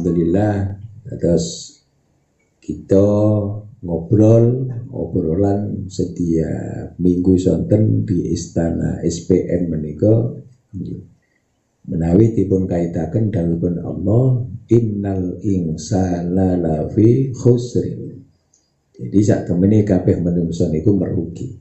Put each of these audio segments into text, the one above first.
alhamdulillah terus kita obrolan setiap minggu sonten di Istana SPM menika menawi dipun kaitaken dawuhipun Allah innal insana lafi khusrin. Jadi sak temene kabeh manungsa niku merugi.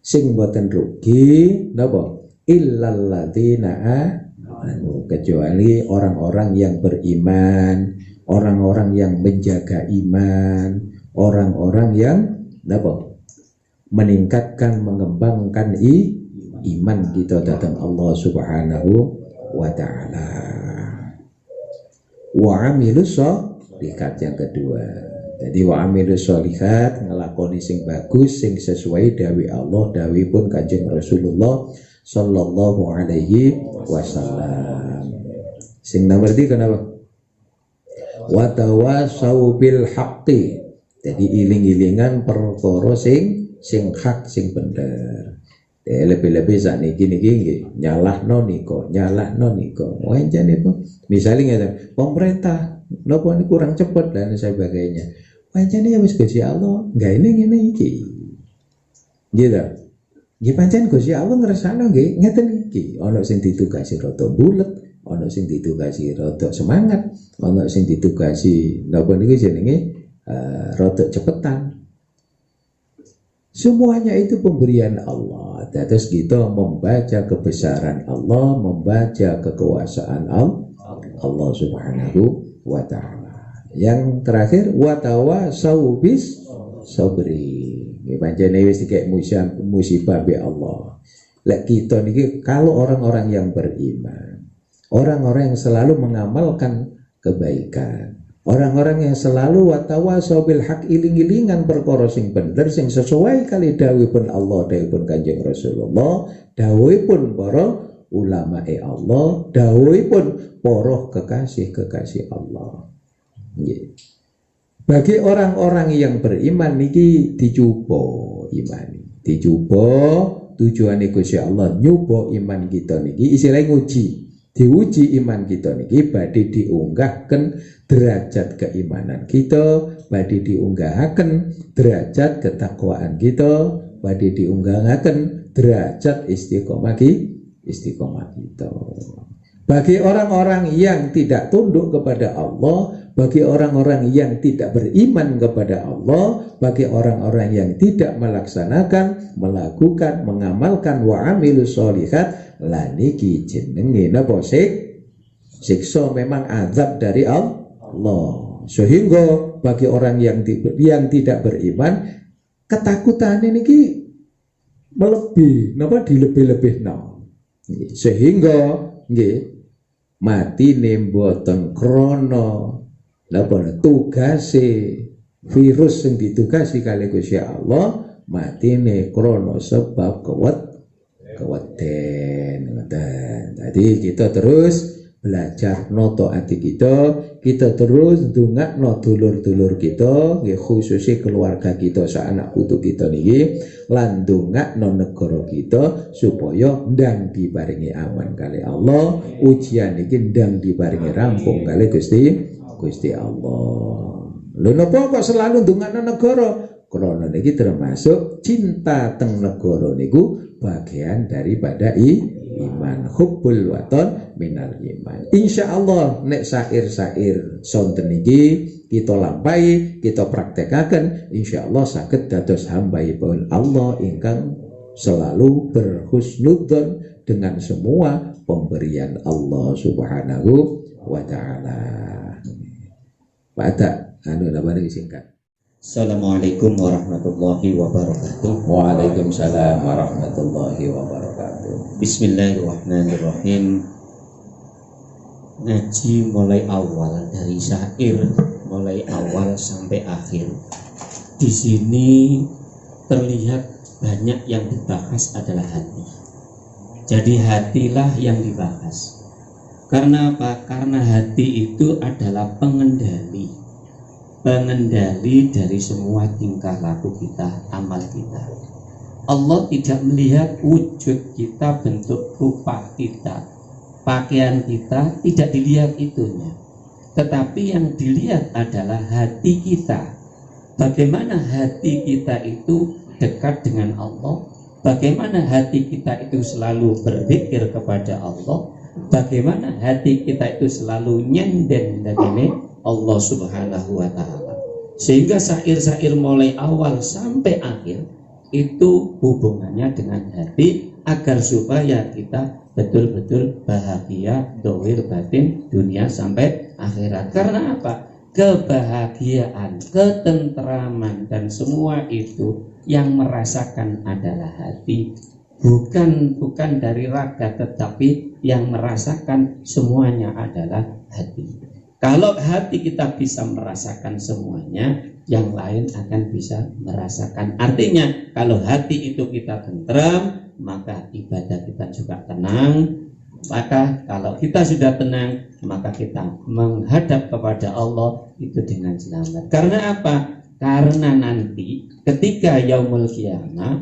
Sing boten rugi napa? Illal ladzina amanu, kecuali orang-orang yang beriman, orang-orang yang menjaga iman, orang-orang yang napa? Meningkatkan, mengembangkan iman kita datang Allah Subhanahu wa ta'ala. Wa amilus sholihat yang kedua. Jadi wa amilus sholihat ngelakoni sing bagus, sing sesuai dawi Allah, dawi pun Kanjeng Rasulullah sallallahu alaihi wasallam. Sing nomor 3 kenapa? Wa tawasau bil haqqi. Jadi iling-ilingan perkara sing hak sing bener. Lebih-lebih sakniki niki nggih nyalahno nika. Wajan itu misalnya ngene, pemerintah napa niku kurang cepet dan sebagainya. Wajan ya wis Gusti Allah, enggak ini ngene iki. Gitu. Nggih pancen Gusti Allah ngersakno nggih ngeten iki. Ana sing ditugasi rada bulet, ana sing ditugasi rada semangat, ana sing ditugasi napa niku jenenge rada cepetan. Semuanya itu pemberian Allah. Terus kita membaca kebesaran Allah, membaca kekuasaan Allah Subhanahu wa ta'ala. Yang terakhir watawasau bis sabri. Pancene wis dikek musibah be Allah. Lek kita niki kalau orang-orang yang beriman, orang-orang yang selalu mengamalkan kebaikan, orang-orang yang selalu watawasau bil haq, iling-ilingan perkara sing bener sing sesuai kali dawuhipun Allah, dawuhipun Kanjeng Rasulullah, dawuhipun para ulama Allah, dawuhipun para kekasih-kekasih Allah. Nggih. Bagi orang-orang yang beriman niki dicoba iman. Dicoba tujuane Gusti Allah nyoba iman kita niki istilahnya nguji. Diuji iman kita niki badhe diunggahkan derajat keimanan kita, badhe diunggahaken derajat ketakwaan kita, badhe diunggahaken derajat istiqomah kita. Bagi orang-orang yang tidak tunduk kepada Allah, bagi orang-orang yang tidak beriman kepada Allah, bagi orang-orang yang tidak melaksanakan, melakukan, mengamalkan wa amilus sholihat, la niki jenenge napa siksa, memang azab dari Allah. Sehingga bagi orang yang tidak beriman, ketakutan niki melebih, napa dilebih-lebihno. Sehingga nggih mati nemboten krana napa tugase virus sing ditugasi kali Gusti Allah, matine krana sebab keweden. Jadi kita terus belajar noto ati kita terus ndongakno dulur-dulur kita, nggih khususnya keluarga kita, anak putu kita niki, lan ndongakno negara kita supaya ndang diparingi aman kali Allah, ujian iki ndang diparingi rampung kali Gusti Allah. Lho napa kok selalu ndongakno negara? Karena niki termasuk cinta teng negara niku bagian daripada iman. Hubbul waton minal iman. Insyaallah nek sair-sair sonten niki kita lampahi, kita praktekaken, insyaallah saged dados hambaipun Allah ingkang selalu berhusnudzon dengan semua pemberian Allah Subhanahu wa taala. Pada napa niki singkat. Assalamualaikum warahmatullahi wabarakatuh. Waalaikumsalam warahmatullahi wabarakatuh. Bismillahirrahmanirrahim. Ngaji mulai awal dari syair, mulai awal sampai akhir. Di sini terlihat banyak yang dibahas adalah hati. Jadi hatilah yang dibahas. Karena apa? Karena hati itu adalah pengendali dari semua tingkah laku kita, amal kita. Allah tidak melihat wujud kita, bentuk rupa kita, pakaian kita, tidak dilihat itunya. tetapi yang dilihat adalah hati kita. Bagaimana hati kita itu dekat dengan Allah, bagaimana hati kita itu selalu berzikir kepada Allah, bagaimana hati kita itu selalu nyenden dengan Allah Subhanahu wa Ta'ala. Sehingga syair-syair mulai awal sampai akhir itu hubungannya dengan hati, agar supaya kita betul-betul bahagia dohir batin dunia sampai akhirat. Karena apa? Kebahagiaan, ketentraman dan semua itu yang merasakan adalah hati, bukan dari raga, tetapi yang merasakan semuanya adalah hati. Kalau hati kita bisa merasakan semuanya, yang lain akan bisa merasakan. Artinya kalau hati itu kita tentram, maka ibadah kita juga tenang. Maka kalau kita sudah tenang, maka kita menghadap kepada Allah itu dengan selamat. Karena apa? Karena nanti ketika yaumul qiyamah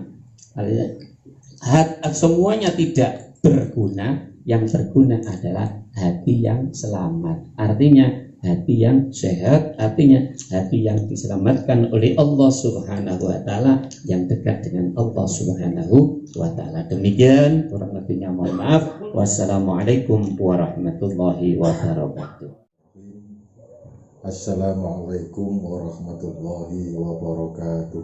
semuanya tidak berguna, yang berguna adalah hati yang selamat. Artinya hati yang sehat, artinya hati yang diselamatkan oleh Allah Subhanahu wa Ta'ala, yang dekat dengan Allah Subhanahu wa Ta'ala. Demikian, kurang lebihnya mohon maaf. Wassalamualaikum warahmatullahi wabarakatuh. Assalamualaikum warahmatullahi wabarakatuh.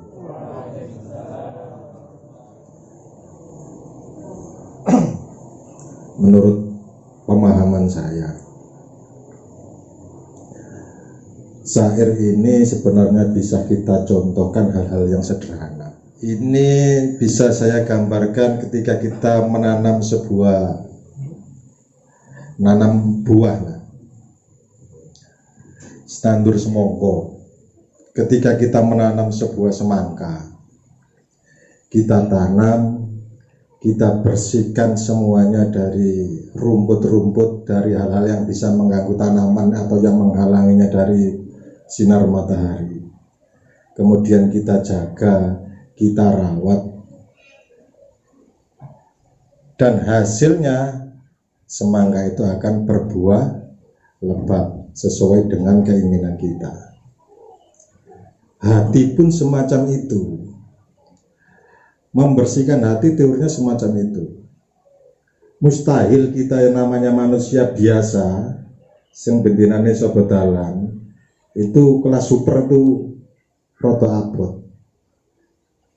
Menurut pemahaman saya, syair ini sebenarnya bisa kita contohkan hal-hal yang sederhana. Ini bisa saya gambarkan ketika kita menanam buah, tandur semangka. Ketika kita menanam sebuah semangka, kita tanam, kita bersihkan semuanya dari rumput-rumput, dari hal-hal yang bisa mengganggu tanaman atau yang menghalanginya dari sinar matahari. Kemudian kita jaga, kita rawat, dan hasilnya semangka itu akan berbuah lebat sesuai dengan keinginan kita. Hati pun semacam itu. Membersihkan hati teorinya semacam itu. Mustahil kita yang namanya manusia biasa sing bendinane sobedalan itu kelas super itu roto abot.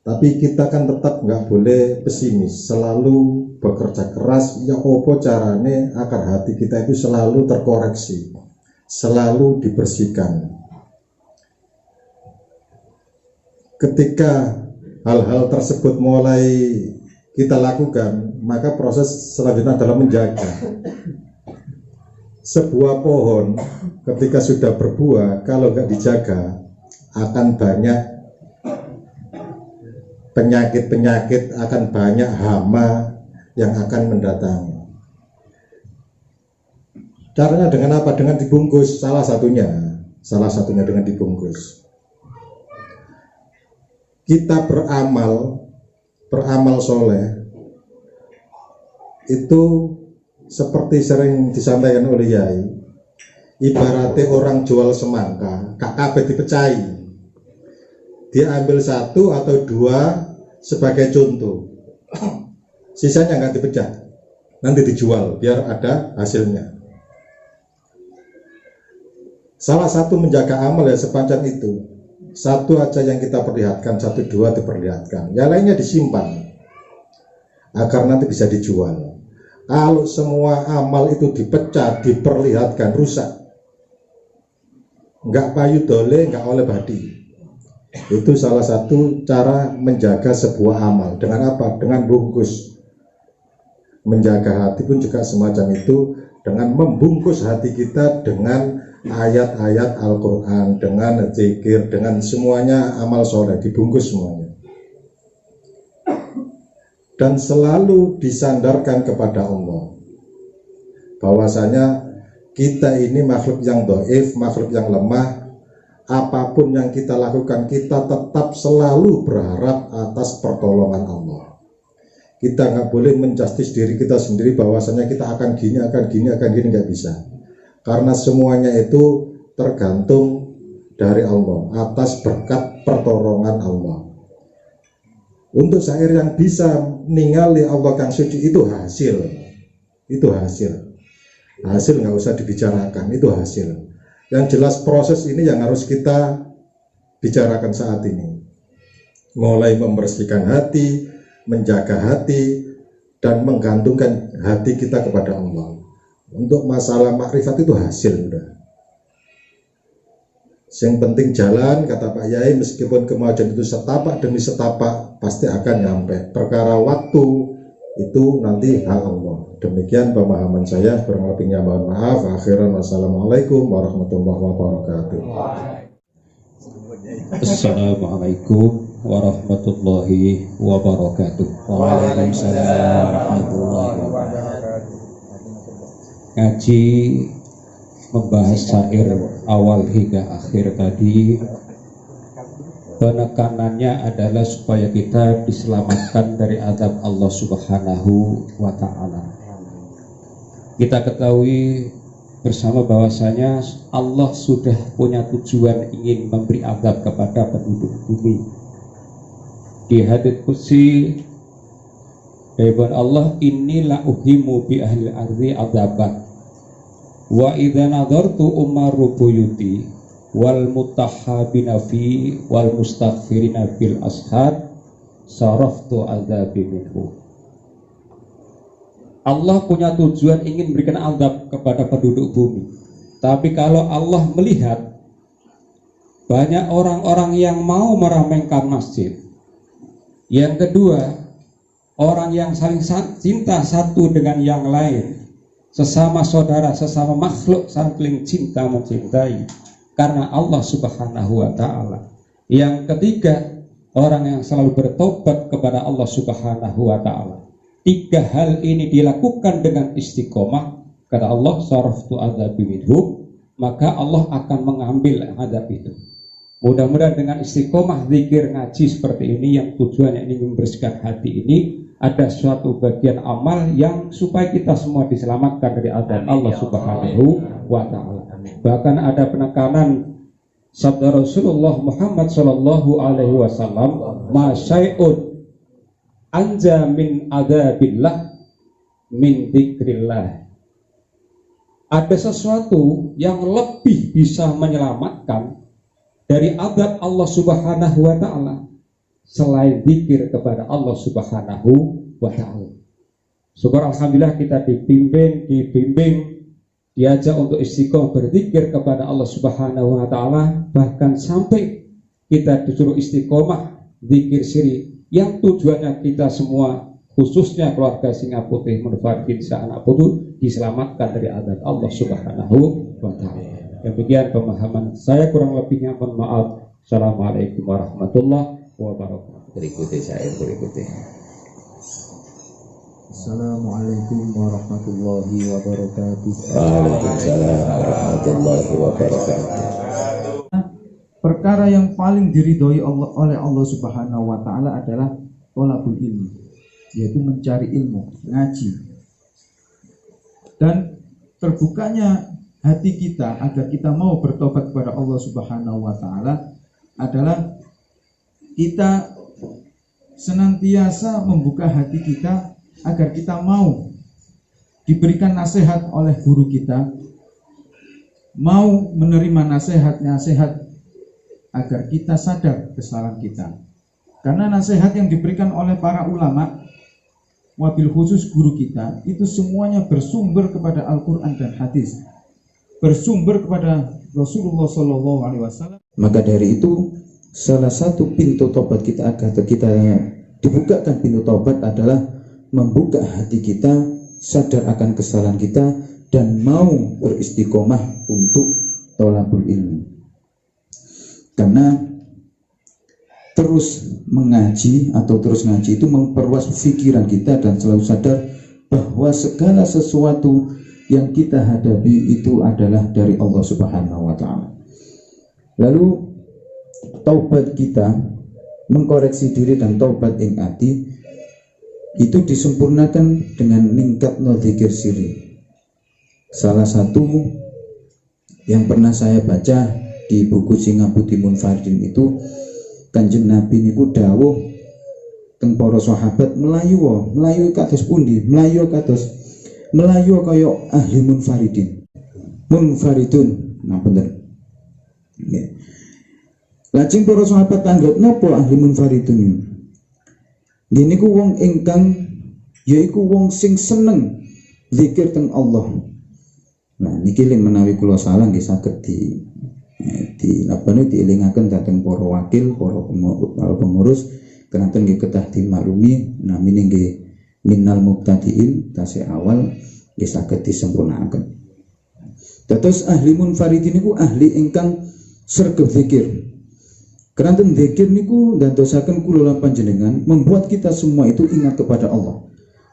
Tapi kita kan tetap nggak boleh pesimis, selalu bekerja keras. Ya opo carane agar hati kita itu selalu terkoreksi, selalu dibersihkan. Ketika hal-hal tersebut mulai kita lakukan, maka proses selanjutnya adalah menjaga. Sebuah pohon ketika sudah berbuah, kalau nggak dijaga, akan banyak penyakit-penyakit, akan banyak hama yang akan mendatangi. Caranya dengan apa? Dengan dibungkus. Salah satunya dengan dibungkus. Kita beramal soleh itu seperti sering disampaikan oleh Yai, ibaratnya orang jual semangka, kabeh dipecahi, dia ambil satu atau dua sebagai contoh, sisanya nggak dipecah, nanti dijual biar ada hasilnya. Salah satu menjaga amal ya sepanjang itu. Satu aja yang kita perlihatkan, satu dua diperlihatkan, yang lainnya disimpan agar nanti bisa dijual. Kalau semua amal itu dipecah, diperlihatkan, rusak, nggak payu dole, nggak oleh badi. Itu salah satu cara menjaga sebuah amal. Dengan apa? Dengan bungkus. Menjaga hati pun juga semacam itu, dengan membungkus hati kita dengan ayat-ayat Al-Quran, dengan zikir, dengan semuanya amal soleh, dibungkus semuanya. Dan selalu disandarkan kepada Allah, bahwasanya kita ini makhluk yang dhaif, makhluk yang lemah. Apapun yang kita lakukan, kita tetap selalu berharap atas pertolongan Allah. Kita nggak boleh menjustis diri kita sendiri bahwasanya kita akan gini, nggak bisa. karena semuanya itu tergantung dari Allah atas berkat pertolongan Allah. Untuk syair yang bisa ningali Allah kang suci itu hasil nggak usah dibicarakan, itu hasil. Yang jelas proses ini yang harus kita bicarakan saat ini, mulai membersihkan hati, menjaga hati, dan menggantungkan hati kita kepada Allah. Untuk masalah makrifat itu hasil udah. Yang penting jalan, kata Pak Yai, meskipun kemajuan itu setapak demi setapak pasti akan nyampe. Perkara waktu itu nanti hak Allah. Demikian pemahaman saya, kurang lebihnya mohon maaf. Akhiran, wassalamualaikum warahmatullahi wabarakatuh. Assalamualaikum warahmatullahi wabarakatuh. Waalaikumsalam warahmatullahi wabarakatuh. Ngaji membahas syair awal hingga akhir tadi, penekanannya adalah supaya kita diselamatkan dari azab Allah Subhanahu wa Ta'ala. Kita ketahui bersama bahwasanya Allah sudah punya tujuan ingin memberi azab kepada penduduk bumi. Di hadits qudsi firman Allah, inilah uhimu bi ahli ardi azaban wa idza nadartu umaru buyuti wal mutahabina fi wal mustaghfirina fil ashad saraftu azabi minhu. Allah punya tujuan ingin memberikan azab kepada penduduk bumi. Tapi kalau Allah melihat banyak orang-orang yang mau meramaikan masjid, yang kedua orang yang saling cinta satu dengan yang lain, sesama saudara, sesama makhluk saling cinta mencintai karena Allah Subhanahu wa Ta'ala. Yang ketiga, orang yang selalu bertobat kepada Allah Subhanahu wa Ta'ala. Tiga hal ini dilakukan dengan istiqomah, kata Allah, saraftu adzabi minhum, maka Allah akan mengambil azab itu. Mudah-mudahan dengan istiqomah zikir ngaji seperti ini yang tujuannya ini membersihkan hati ini, ada suatu bagian amal yang supaya kita semua diselamatkan dari azab Allah Subhanahu wa Ta'ala. Bahkan ada penekanan sabda Rasulullah Muhammad sallallahu alaihi wasallam, ma syai'un anja min adzabillah min dzikrillah. Ada sesuatu yang lebih bisa menyelamatkan dari azab Allah Subhanahu wa Ta'ala selain zikir kepada Allah Subhanahu wa Ta'ala. Syukur alhamdulillah kita dibimbing, diajak untuk istiqomah berzikir kepada Allah Subhanahu wa Ta'ala, bahkan sampai kita disuruh istiqomah zikir siri yang tujuannya kita semua, khususnya keluarga Singa Putih Munfaridin anak putu, diselamatkan dari azab Allah Subhanahu wa Ta'ala. Demikian pemahaman saya, kurang lebihnya mohon maaf. Assalamualaikum warahmatullahi wabarakatuh. Berikutnya. Assalamualaikum warahmatullahi wabarakatuh. Waalaikumsalam warahmatullahi wabarakatuh. Perkara yang paling diridhoi oleh Allah Subhanahu wa Ta'ala adalah thalabul ilmi, yaitu mencari ilmu, ngaji. Dan terbukanya hati kita agar kita mau bertobat kepada Allah Subhanahu wa Ta'ala adalah kita senantiasa membuka hati kita agar kita mau diberikan nasihat oleh guru kita, mau menerima nasihat-nasihat agar kita sadar kesalahan kita. Karena nasihat yang diberikan oleh para ulama, wabil khusus guru kita, itu semuanya bersumber kepada Al-Quran dan hadis, bersumber kepada Rasulullah SAW. Maka dari itu, salah satu pintu tobat kita agar kita dibukakan pintu tobat adalah membuka hati kita, sadar akan kesalahan kita, dan mau beristiqomah untuk thalabul ilmi. Karena terus mengaji atau terus ngaji itu memperluas pikiran kita dan selalu sadar bahwa segala sesuatu yang kita hadapi itu adalah dari Allah Subhanahu wa Ta'ala. Lalu taubat kita, mengkoreksi diri dan taubat ing ati itu disempurnakan dengan ningkat no dzikir siri. Salah satu Yang pernah saya baca di buku Singaputi Munfaridin itu, Kanjeng Nabi niku dawuh teng para sahabat, melayu kados pundi? Melayu kaya ahli munfaridin. Munfaridun. Nah bener. Nggih. Lajeng para sahabat tanggap napa ahli munfaridun? Nggih niku wong ingkang yaiku wong sing seneng zikir teng Allah. Nah niki lek menawi kula salah nggih saged dielingaken dhateng para wakil, para pengurus kenaten nggih kedah dimaklumi namine nggih minal mubtadiin tasih awal nggih saged disempurnakaken. Dados ahli munfaridin niku ahli ingkang sregep zikir. Keranten zikir niku ndadosaken kula lan panjenengan membuat kita semua itu ingat kepada Allah.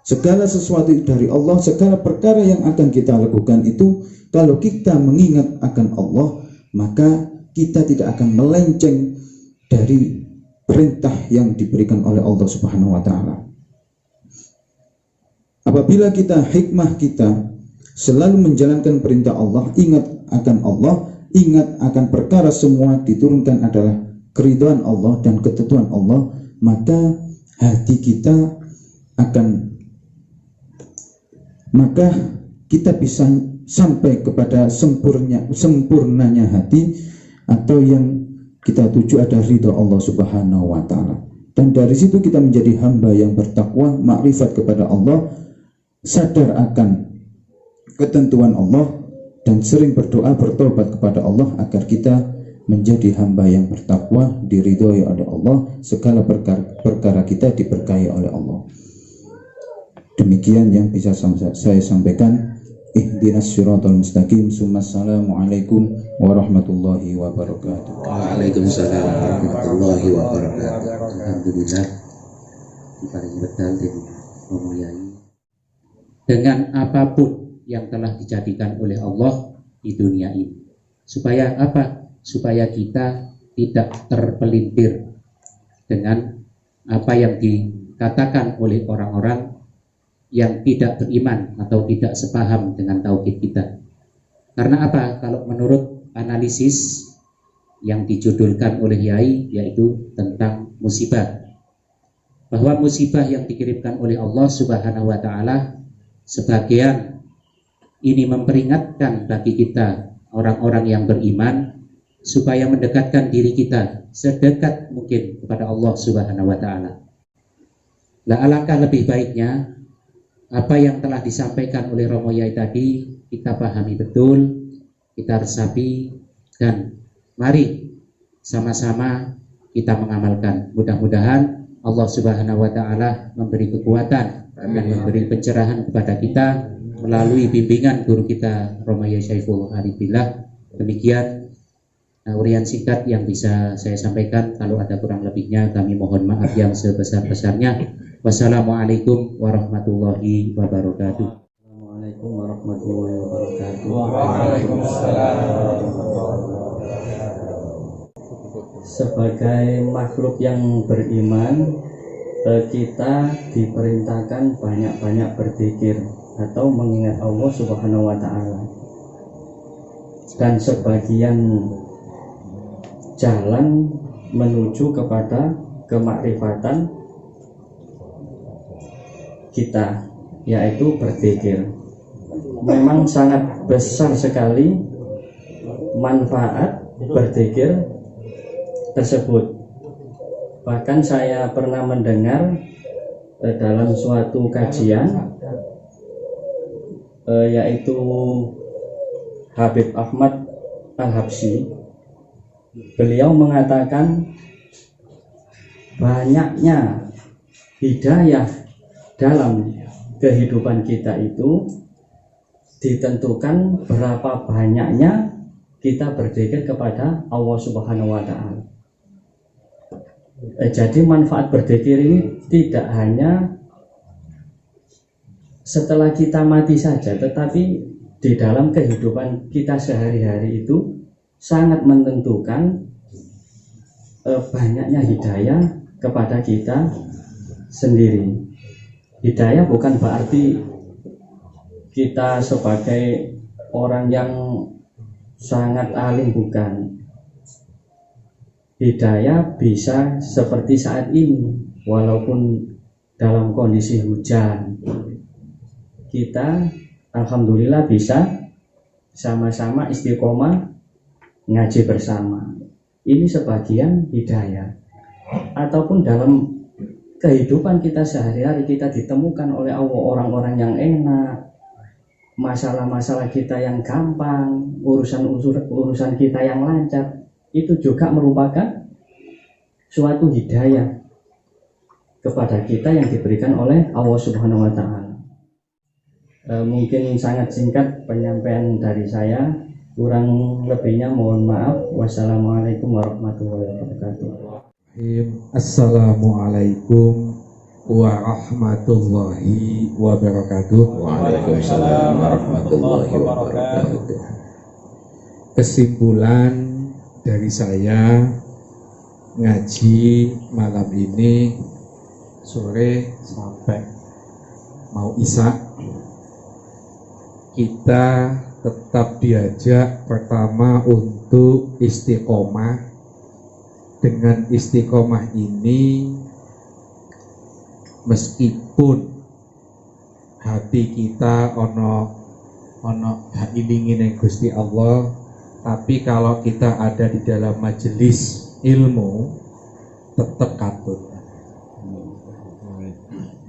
Segala sesuatu dari Allah, segala perkara yang akan kita lakukan itu, kalau kita mengingat akan Allah, maka kita tidak akan melenceng dari perintah yang diberikan oleh Allah Subhanahu wa Ta'ala. Apabila hikmah kita selalu menjalankan perintah Allah, ingat akan Allah, ingat akan perkara semua diturunkan adalah keridhaan Allah dan ketentuan Allah, maka hati kita kita bisa sampai kepada sempurnanya hati, atau yang kita tuju ada ridha Allah Subhanahu wa Ta'ala. Dan dari situ kita menjadi hamba yang bertakwa, makrifat kepada Allah, sadar akan ketentuan Allah, dan sering berdoa bertobat kepada Allah agar kita menjadi hamba yang bertakwa, diridhoi oleh Allah, segala perkara kita diberkahi oleh Allah. Demikian yang bisa saya sampaikan. Ihdinas siratal mustaqim. Assalamualaikum warahmatullahi wabarakatuh. Waalaikumsalam warahmatullahi wabarakatuh. Alhamdulillah diparingi wedal dening Romo Yai. Dengan apapun yang telah dijadikan oleh Allah di dunia ini. Supaya apa? Supaya kita tidak terpelintir dengan apa yang dikatakan oleh orang-orang yang tidak beriman atau tidak sepaham dengan tauhid kita. Karena apa? Kalau menurut analisis yang dijudulkan oleh Yai, yaitu tentang musibah, bahwa musibah yang dikirimkan oleh Allah Subhanahu wa Ta'ala, sebagian ini memperingatkan bagi kita orang-orang yang beriman supaya mendekatkan diri kita sedekat mungkin kepada Allah Subhanahu wa Ta'ala. Lah alangkah lebih baiknya apa yang telah disampaikan oleh Romo Yai tadi kita pahami betul, kita resapi, dan mari sama-sama kita mengamalkan. Mudah-mudahan Allah Subhanahu wa Ta'ala memberi kekuatan dan memberi pencerahan kepada kita melalui bimbingan guru kita Romo Yai Syaiful Arifillah. Demikian urian singkat yang bisa saya sampaikan. Kalau ada kurang lebihnya kami mohon maaf yang sebesar-besarnya. Wassalamualaikum warahmatullahi wabarakatuh. Assalamualaikum warahmatullahi wabarakatuh. Waalaikumsalam. Sebagai makhluk yang beriman, kita diperintahkan banyak-banyak berzikir atau mengingat Allah Subhanahu wa Ta'ala. Dan sebagian jalan menuju kepada kemakrifatan kita, yaitu berzikir. Memang sangat besar sekali manfaat berzikir tersebut. Bahkan saya pernah mendengar dalam suatu kajian, yaitu Habib Ahmad Al-Habsyi, beliau mengatakan banyaknya hidayah dalam kehidupan kita itu ditentukan berapa banyaknya kita berzikir kepada Allah Subhanahu wa Ta'ala. Jadi manfaat berzikir ini tidak hanya setelah kita mati saja, tetapi di dalam kehidupan kita sehari-hari itu sangat menentukan banyaknya hidayah kepada kita sendiri. Hidayah bukan berarti kita sebagai orang yang sangat alim bukan. Hidayah bisa seperti saat ini, walaupun dalam kondisi hujan, kita alhamdulillah bisa sama-sama istiqomah ngaji bersama. Ini sebagian hidayah. Ataupun dalam kehidupan kita sehari-hari, kita ditemukan oleh Allah orang-orang yang enak, masalah-masalah kita yang gampang, urusan kita yang lancar, itu juga merupakan suatu hidayah kepada kita yang diberikan oleh Allah Subhanahu wa Ta'ala. Mungkin sangat singkat penyampaian dari saya, kurang lebihnya mohon maaf. Wassalamualaikum warahmatullahi wabarakatuh. Assalamualaikum warahmatullahi wabarakatuh. Waalaikumsalam warahmatullahi wabarakatuh. Kesimpulan dari saya ngaji malam ini sore sampai mau isya, kita tetap diajak pertama untuk istiqomah. Dengan istiqomah ini, meskipun hati kita ono ilingin yang Gusti Allah, tapi kalau kita ada di dalam majelis ilmu tetap katut.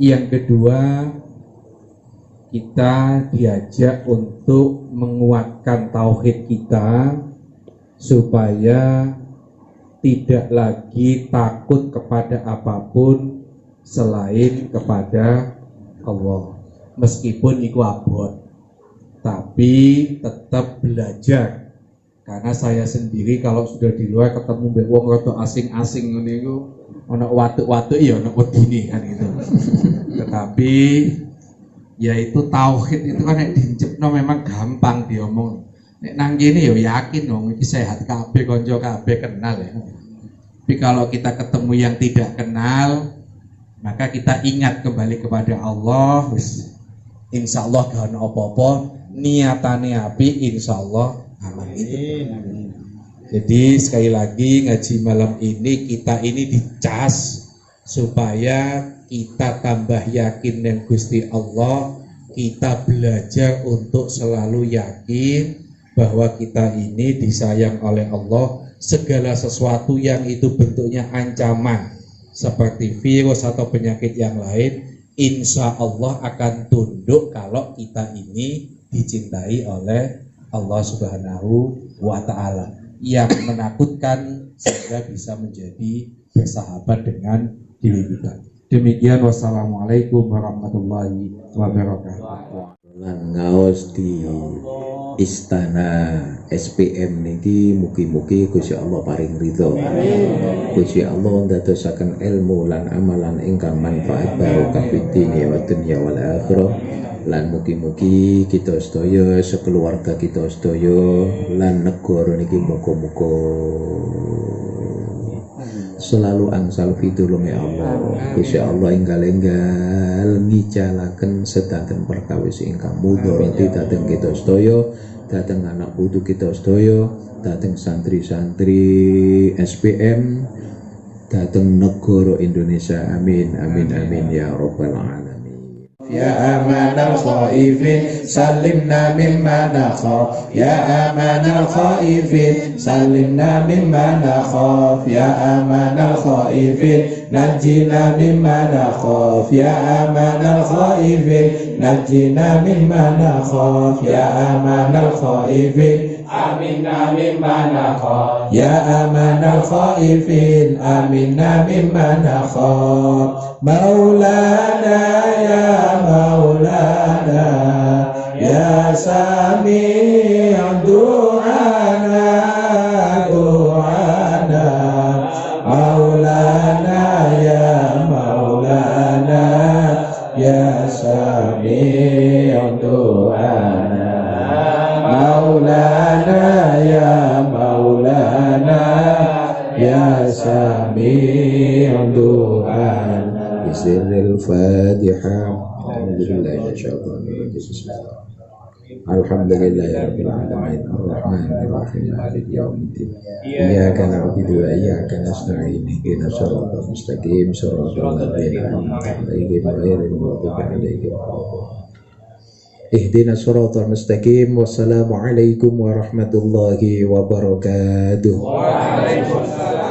Yang kedua, kita diajak untuk menguatkan tauhid kita supaya tidak lagi takut kepada apapun selain kepada Allah. Meskipun itu abot, tapi tetap belajar. Karena saya sendiri kalau sudah di luar ketemu mbek wong rada asing-asing ngene iku, ana watuk-watuk ya ana wedine kan gitu. Tetapi yaitu tauhid itu kan nek dicepno memang gampang diomong. Nek nang kene ya yakin wong iki sehat kabeh, kanca kabeh kenal ya. Tapi kalau kita ketemu yang tidak kenal, maka kita ingat kembali kepada Allah. Insya Allah gak ada apa-apa, niatane api, insya Allah aman itu. Jadi sekali lagi ngaji malam ini kita ini dicas supaya kita tambah yakin dengan Gusti Allah. Kita belajar untuk selalu yakin bahwa kita ini disayang oleh Allah. Segala sesuatu yang itu bentuknya ancaman seperti virus atau penyakit yang lain, insya Allah akan tunduk kalau kita ini dicintai oleh Allah Subhanahu wa Ta'ala. Yang menakutkan sehingga bisa menjadi bersahabat dengan diri kita. Demikian, wassalamualaikum warahmatullahi wabarakatuh. Lan ngaos di istana SPM niki mugi-mugi Gusti Allah paring ridho. Gusti Allah ndadosaken ilmu lan amalan ingkang manfaat barokah fid wa dunya wal akhirah. Lan mugi-mugi kita sedaya sekeluarga kita sedaya lan negara niki muga-muga selalu angsal fitulunge Allah. Gusti Allah enggal-enggal ngicalaken sedanten perkawis ingkang mudharati dhateng kita sedaya, dhateng anak putu kita sedaya, dhateng santri-santri SPM, dhateng negara Indonesia. Amin amin amin ya rabbal alamin. Ya amanal khaifin salimna mimma nakhaf, ya amanal khaifin salimna mimma nakhaf, ya amanal khaifin najina mimma nakhaf, ya amanal khaifin najina mimma nakhaf, ya amanal khaifin aminna mimma nakhaf, ya amanal khaifin aminna mimma nakhaf. Maulana ya Maulana ya Sami' du'ana du'ana, Maulana ya Maulana ya Sami' du'ana, Maulana ya Maulana ya Sami' du'ana. Bismillahil Fatihah. Alhamdulillah. Alhamdulillahirabbil alamin arrahmanir rahim maliki yaumiddin iyyaka na'budu wa iyyaka nasta'in ihdinas siratal mustaqim siratal ladzina an'amta 'alaihim ghairil maghdubi 'alaihim ihdinas siratal mustaqim. Wassalamu alaikum warahmatullahi wabarakatuh. Waalaikumsalam.